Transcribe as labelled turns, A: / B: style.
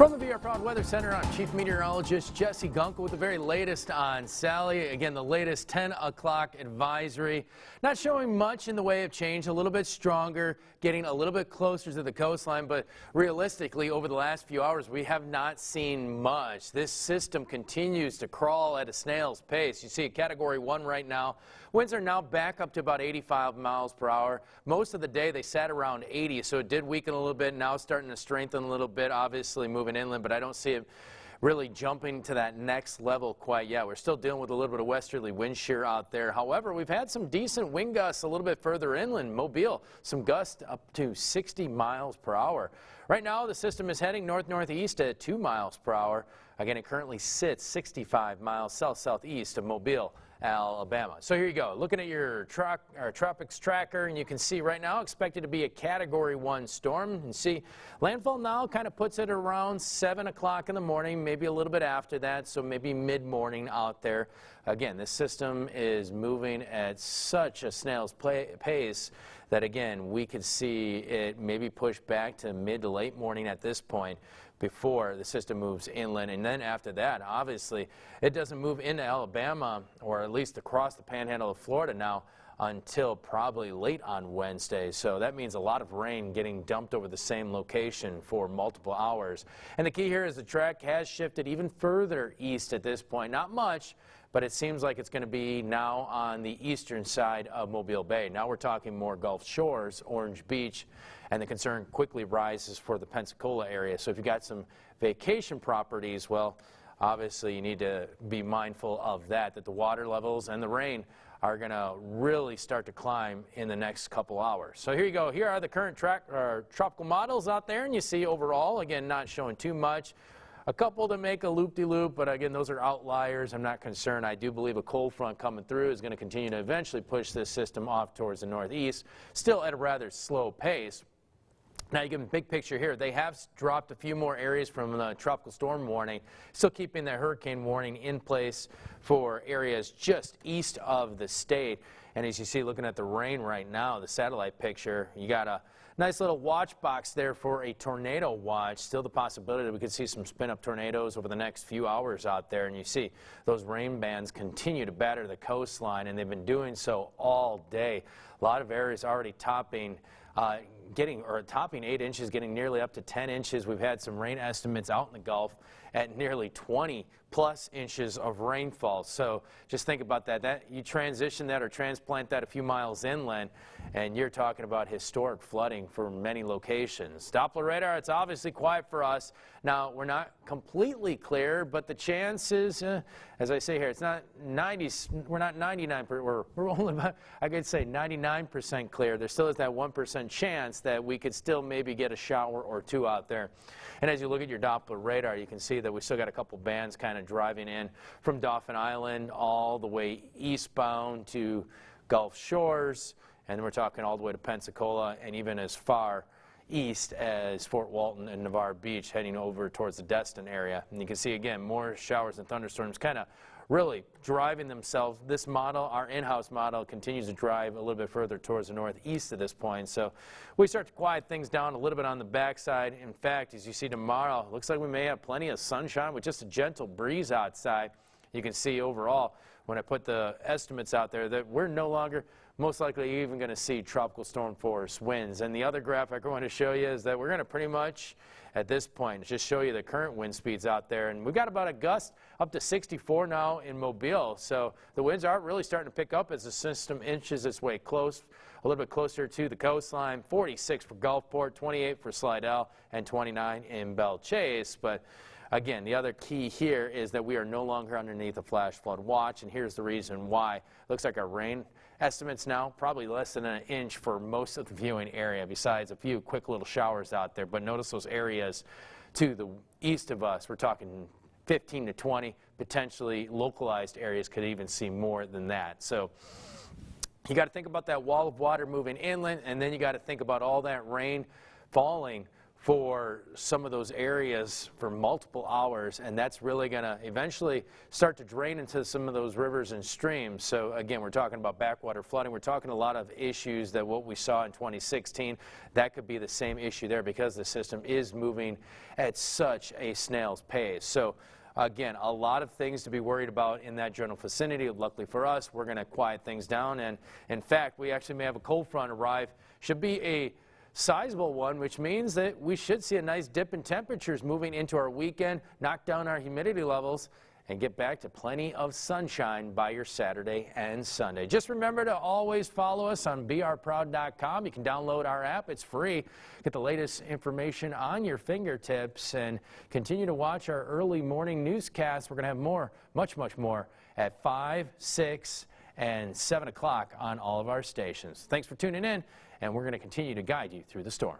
A: From the VR Proud Weather Center, I'm Chief Meteorologist Jesse Gunkel with the very latest on Sally. Again, the latest 10 o'clock advisory. Not showing much in the way of change, a little bit stronger, getting a little bit closer to the coastline, but realistically, over the last few hours, we have not seen much. This system continues to crawl at a snail's pace. You see a Category 1 right now. Winds are now back up to about 85 miles per hour. Most of the day, they sat around 80, so it did weaken a little bit. Now starting to strengthen a little bit, obviously moving inland, but I don't see it really jumping to that next level quite yet. We're still dealing with a little bit of westerly wind shear out there. However, we've had some decent wind gusts a little bit further inland. Mobile, some gusts up to 60 miles per hour. Right now, the system is heading north-northeast at 2 miles per hour. Again, it currently sits 65 miles south-southeast of Mobile, Alabama. So here you go, looking at your tropics tracker, and you can see right now expected to be a Category 1 storm. And see, landfall now kind of puts it around 7 o'clock in the morning, maybe a little bit after that, so maybe mid-morning out there. Again, this system is moving at such a snail's pace that, again, we could see it maybe push back to mid to late morning at this point before the system moves inland. And then after that, obviously, it doesn't move into Alabama, or at least across the panhandle of Florida now, until probably late on Wednesday. So that means a lot of rain getting dumped over the same location for multiple hours. And the key here is the track has shifted even further east at this point. Not much, but it seems like it's going to be now on the eastern side of Mobile Bay. Now we're talking more Gulf Shores, Orange Beach, and the concern quickly rises for the Pensacola area. So if you've got some vacation properties, well, obviously you need to be mindful of that the water levels and the rain are going to really start to climb in the next couple hours. So here you go. Here are the current tropical models out there, and you see overall, again, not showing too much. A couple to make a loop-de-loop, but again, those are outliers. I'm not concerned. I do believe a cold front coming through is going to continue to eventually push this system off towards the northeast, still at a rather slow pace. Now you get a big picture here. They have dropped a few more areas from the tropical storm warning, still keeping the hurricane warning in place for areas just east of the state. And as you see, looking at the rain right now, the satellite picture, you got a nice little watch box there for a tornado watch. Still the possibility that we could see some spin-up tornadoes over the next few hours out there. And you see those rain bands continue to batter the coastline, and they've been doing so all day. A lot of areas already topping 8 inches, getting nearly up to 10 inches. We've had some rain estimates out in the Gulf at nearly 20 plus inches of rainfall. So just think about that. You transition that or transplant that a few miles inland, and you're talking about historic flooding for many locations. Doppler radar, it's obviously quiet for us. Now, we're not completely clear, but the chances, as I say here, it's not 90, we're not 99%, we're only about, I could say 99% clear. There still is that 1% chance that we could still maybe get a shower or two out there. And as you look at your Doppler radar, you can see that we still got a couple bands kind of driving in from Dauphin Island all the way eastbound to Gulf Shores, and then we're talking all the way to Pensacola and even as far east as Fort Walton and Navarre Beach, heading over towards the Destin area. And you can see again more showers and thunderstorms kind of really driving themselves. This model, our in-house model, continues to drive a little bit further towards the northeast at this point. So we start to quiet things down a little bit on the backside. In fact, as you see tomorrow, it looks like we may have plenty of sunshine with just a gentle breeze outside. You can see overall, when I put the estimates out there, that we're no longer most likely even going to see tropical storm force winds. And the other graphic I want to show you is that we're going to pretty much, at this point, just show you the current wind speeds out there. And we've got about a gust up to 64 now in Mobile. So the winds are really starting to pick up as the system inches its way close, a little bit closer to the coastline. 46 for Gulfport, 28 for Slidell, and 29 in Belle Chase. But again, the other key here is that we are no longer underneath a flash flood watch, and here's the reason why. Looks like our rain estimates now probably less than an inch for most of the viewing area, besides a few quick little showers out there. But notice those areas to the east of us, we're talking 15 to 20, potentially localized areas could even see more than that. So you got to think about that wall of water moving inland, and then you got to think about all that rain falling for some of those areas for multiple hours, and that's really going to eventually start to drain into some of those rivers and streams. So again, we're talking about backwater flooding. We're talking a lot of issues that what we saw in 2016, that could be the same issue there because the system is moving at such a snail's pace. So again, a lot of things to be worried about in that general vicinity. Luckily for us, we're going to quiet things down, and in fact, we actually may have a cold front arrive. Should be a sizable one, which means that we should see a nice dip in temperatures moving into our weekend, knock down our humidity levels, and get back to plenty of sunshine by your Saturday and Sunday. Just remember to always follow us on brproud.com. You can download our app. It's free. Get the latest information on your fingertips and continue to watch our early morning newscasts. We're going to have more, much more at 5, 6, and 7 o'clock on all of our stations. Thanks for tuning in, and we're going to continue to guide you through the storm.